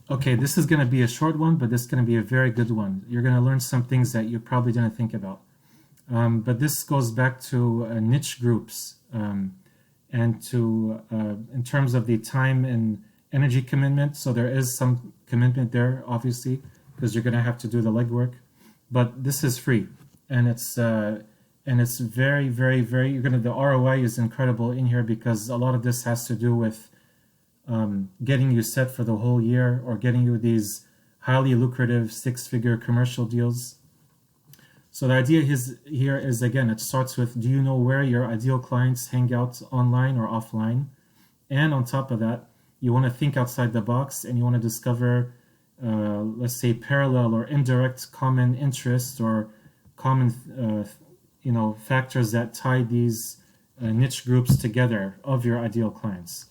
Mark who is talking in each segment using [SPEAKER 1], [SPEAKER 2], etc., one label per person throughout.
[SPEAKER 1] Okay, this is going to be a short one, but this is going to be a very good one. You're going to learn some things that you probably didn't think about. But this goes back to niche groups and to in terms of the time and energy commitment. So there is some commitment there, obviously, because you're going to have to do the legwork. But this is free, and it's very, very, very. You're gonna The ROI is incredible in here because a lot of this has to do with getting you set for the whole year or getting you these highly lucrative six-figure commercial deals. So the idea here is, again, it starts with, do you know where your ideal clients hang out online or offline? And on top of that, you want to think outside the box and you want to discover, let's say, parallel or indirect common interests or common, factors that tie these niche groups together of your ideal clients.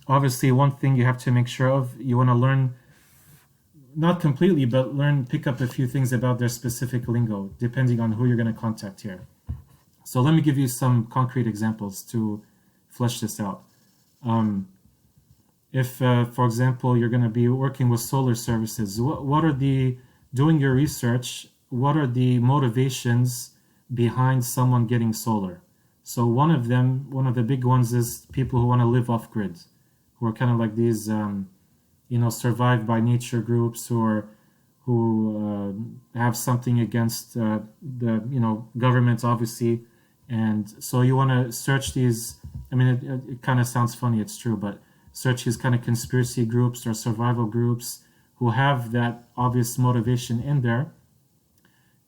[SPEAKER 1] Obviously, one thing you have to make sure of, you want to learn, not completely, but pick up a few things about their specific lingo, depending on who you're going to contact here. So let me give you some concrete examples to flesh this out. If, for example, you're going to be working with solar services, doing your research, what are the motivations behind someone getting solar? So one of the big ones is people who want to live off grid, who are kind of like these, survived by nature groups who have something against the government, obviously. And so you want to search these. I mean, it kind of sounds funny, it's true, but search these kind of conspiracy groups or survival groups who have that obvious motivation in there,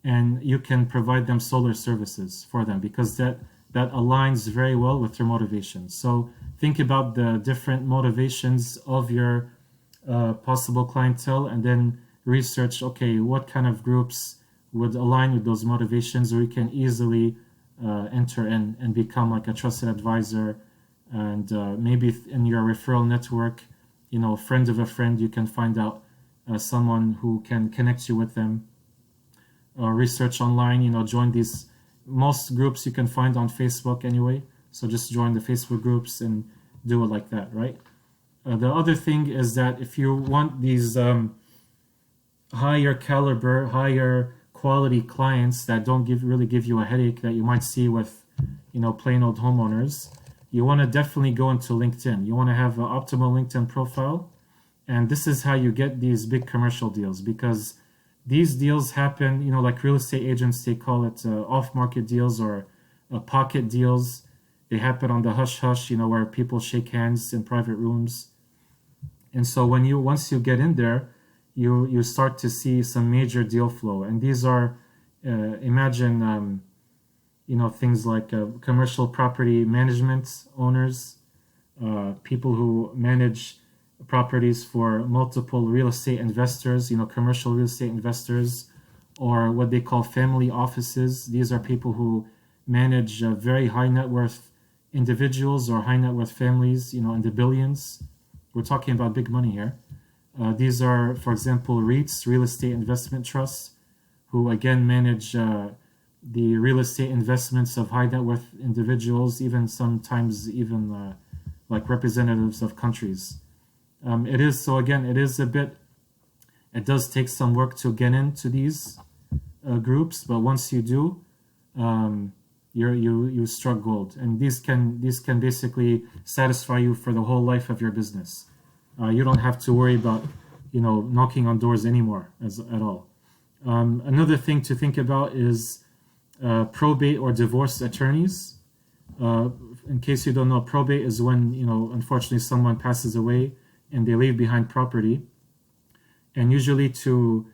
[SPEAKER 1] and you can provide them solar services for them because that aligns very well with their motivation. So think about the different motivations of your possible clientele and then research, okay, what kind of groups would align with those motivations, or you can easily enter in and become like a trusted advisor. And maybe in your referral network, a friend of a friend, you can find out someone who can connect you with them. Research online, join these. Most groups you can find on Facebook anyway, so just join the Facebook groups and do it like that, right? The other thing is that if you want these higher caliber, higher quality clients that don't really give you a headache that you might see with, plain old homeowners, you want to definitely go into LinkedIn. You want to have an optimal LinkedIn profile, and this is how you get these big commercial deals, because these deals happen, like real estate agents, they call it off-market deals or pocket deals. They happen on the hush-hush, where people shake hands in private rooms. And so once you get in there, you start to see some major deal flow. And these are, imagine, things like commercial property management owners, people who manage properties for multiple real estate investors, commercial real estate investors, or what they call family offices. These are people who manage very high net worth individuals or high net worth families, in the billions. We're talking about big money here. These are, for example, REITs, real estate investment trusts, who again manage the real estate investments of high net worth individuals, even sometimes like representatives of countries. It does take some work to get into these groups, but once you do, you struck gold, and these can basically satisfy you for the whole life of your business. You don't have to worry about knocking on doors anymore at all. Another thing to think about is probate or divorce attorneys. In case you don't know, probate is when unfortunately someone passes away and they leave behind property, and usually to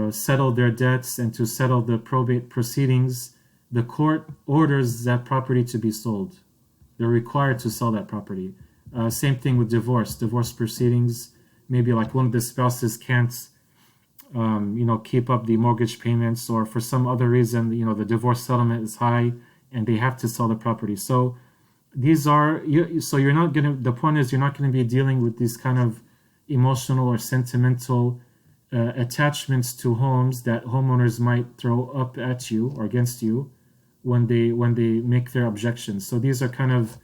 [SPEAKER 1] settle their debts and to settle the probate proceedings, the court orders that property to be sold. They're required to sell that property. Same thing with divorce proceedings. Maybe like one of the spouses can't keep up the mortgage payments, or for some other reason, the divorce settlement is high and they have to sell the property. So the point is, you're not going to be dealing with these kind of emotional or sentimental attachments to homes that homeowners might throw up at you or against you when they make their objections. So these are kind of,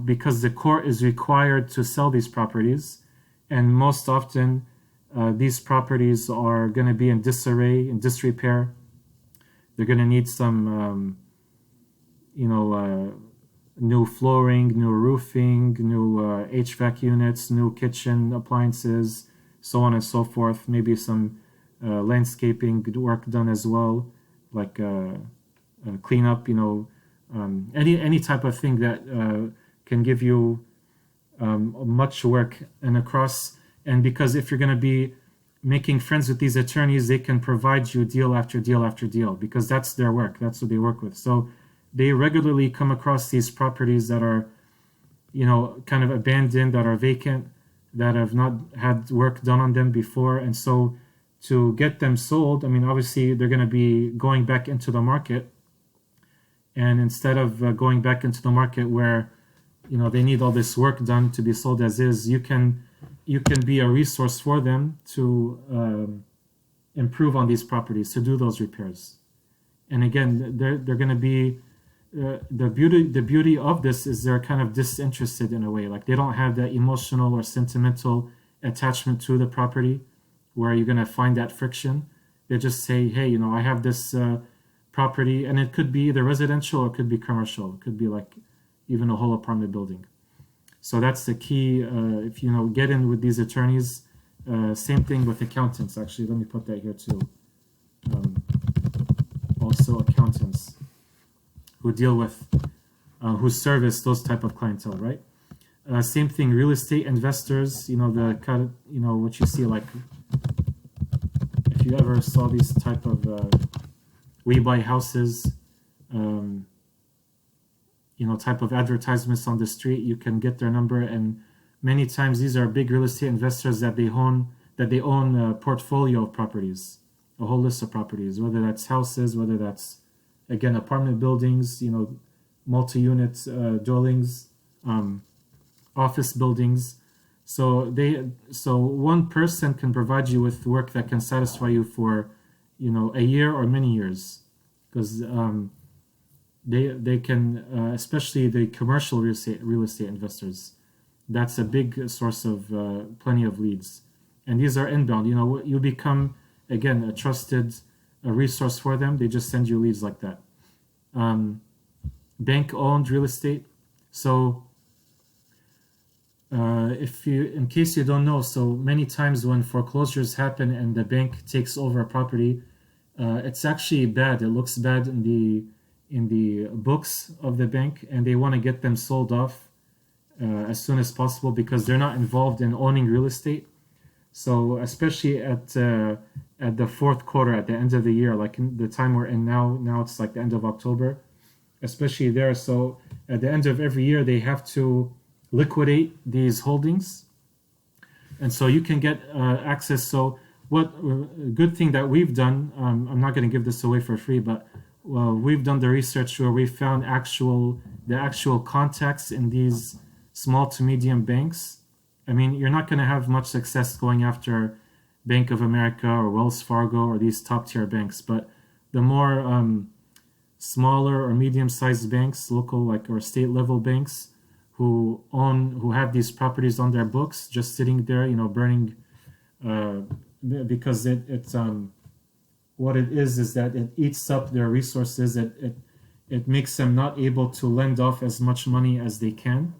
[SPEAKER 1] because the court is required to sell these properties, and most often these properties are going to be in disarray, in disrepair. They're going to need some, new flooring, new roofing, new HVAC units, new kitchen appliances, so on and so forth. Maybe some landscaping work done as well, like cleanup. Any type of thing that can give you much work and across. And because if you're going to be making friends with these attorneys, they can provide you deal after deal after deal, because that's their work. That's what they work with. So they regularly come across these properties that are, kind of abandoned, that are vacant, that have not had work done on them before. And so to get them sold, I mean, obviously they're going to be going back into the market. And instead of going back into the market where, they need all this work done to be sold as is, you can be a resource for them to improve on these properties, to do those repairs. And again, they're going to be the beauty of this is they're kind of disinterested in a way. Like they don't have that emotional or sentimental attachment to the property where you're going to find that friction. They just say, hey, I have this property, and it could be either residential or it could be commercial. It could be like even a whole apartment building. So that's the key. If get in with these attorneys, same thing with accountants. Actually, let me put that here too. Also accountants who deal with, who service those type of clientele, right? Same thing, real estate investors. The kind of, what you see, like if you ever saw these type of we buy houses, type of advertisements on the street, you can get their number. And many times these are big real estate investors that they own a portfolio of properties, a whole list of properties, whether that's houses, whether that's, again, apartment buildings, multi-unit dwellings, office buildings. So one person can provide you with work that can satisfy you for, a year or many years, because they can, especially the commercial real estate investors. That's a big source of plenty of leads, and these are inbound. You become, again, a trusted resource for them. They just send you leads like that. Bank-owned real estate. So in case you don't know, so many times when foreclosures happen and the bank takes over a property, it's actually bad. It looks bad in the books of the bank, and they want to get them sold off as soon as possible because they're not involved in owning real estate. So especially at the fourth quarter, at the end of the year, like in the time we're in now it's like the end of October, especially there. So at the end of every year, they have to liquidate these holdings, and so you can get access. So what good thing that we've done, I'm not going to give this away for free, but we've done the research where we found the actual contacts in these small to medium banks. I mean, you're not going to have much success going after Bank of America or Wells Fargo or these top tier banks, but the more smaller or medium sized banks, local or state level banks who have these properties on their books, just sitting there, burning, because it's what it is that it eats up their resources. It makes them not able to lend off as much money as they can.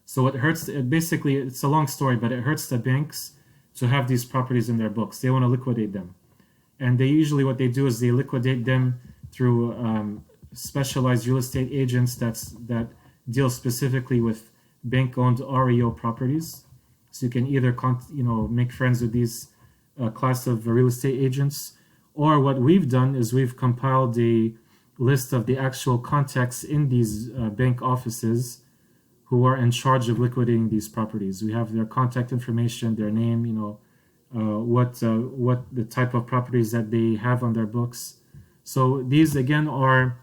[SPEAKER 1] So it hurts. Basically, it's a long story, but it hurts the banks to have these properties in their books. They want to liquidate them, and what they do is they liquidate them through specialized real estate agents that deal specifically with bank-owned REO properties. So you can either make friends with these class of real estate agents, or what we've done is we've compiled a list of the actual contacts in these bank offices who are in charge of liquidating these properties. We have their contact information, their name, what the type of properties that they have on their books. So these again are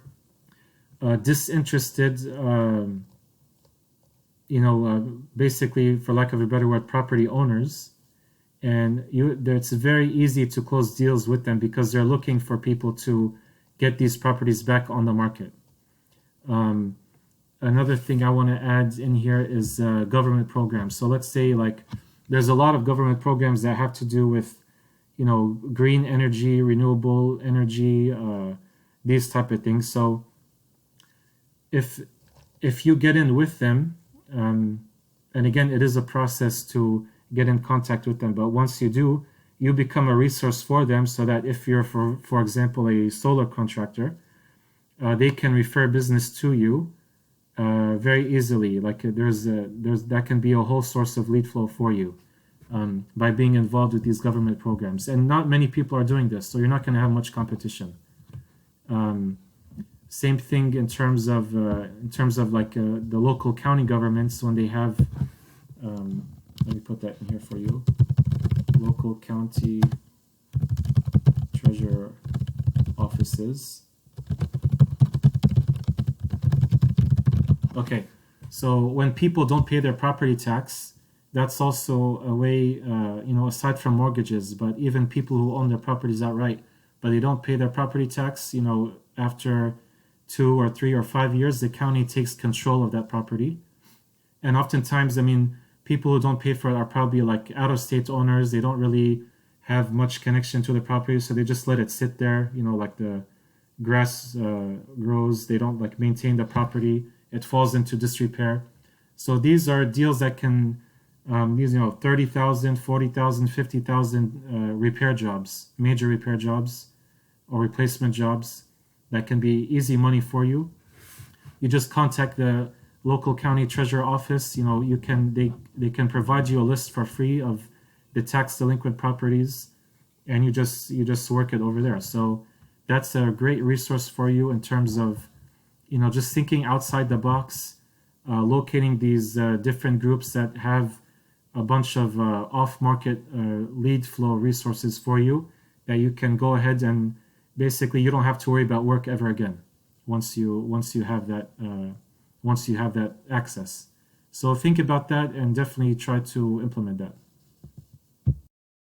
[SPEAKER 1] disinterested, basically, for lack of a better word, property owners. And it's very easy to close deals with them because they're looking for people to get these properties back on the market. Another thing I want to add in here is government programs. So let's say there's a lot of government programs that have to do with, green energy, renewable energy, these type of things. So if you get in with them, and again, it is a process to get in contact with them, but once you do, you become a resource for them, so that if you're, for example, a solar contractor, they can refer business to you very easily. Like there's that can be a whole source of lead flow for you, by being involved with these government programs. And not many people are doing this, so you're not going to have much competition. Same thing in terms of like the local county governments, when they have, let me put that in here for you, local county treasurer offices. Okay, so when people don't pay their property tax, that's also a way, aside from mortgages, but even people who own their properties outright, but they don't pay their property tax, after 2 or 3 or 5 years, the county takes control of that property. And oftentimes, people who don't pay for it are probably like out-of-state owners. They don't really have much connection to the property, so they just let it sit there. Like the grass grows. They don't like maintain the property. It falls into disrepair. So these are deals that can, 30,000, 40,000, 50,000 repair jobs, major repair jobs or replacement jobs that can be easy money for you. You just contact the local county treasurer office. They can provide you a list for free of the tax delinquent properties, and you just work it over there. So that's a great resource for you in terms of, just thinking outside the box, locating these different groups that have a bunch of off-market lead flow resources for you, that you can go ahead and basically you don't have to worry about work ever again once you have that access. So think about that and definitely try to implement that.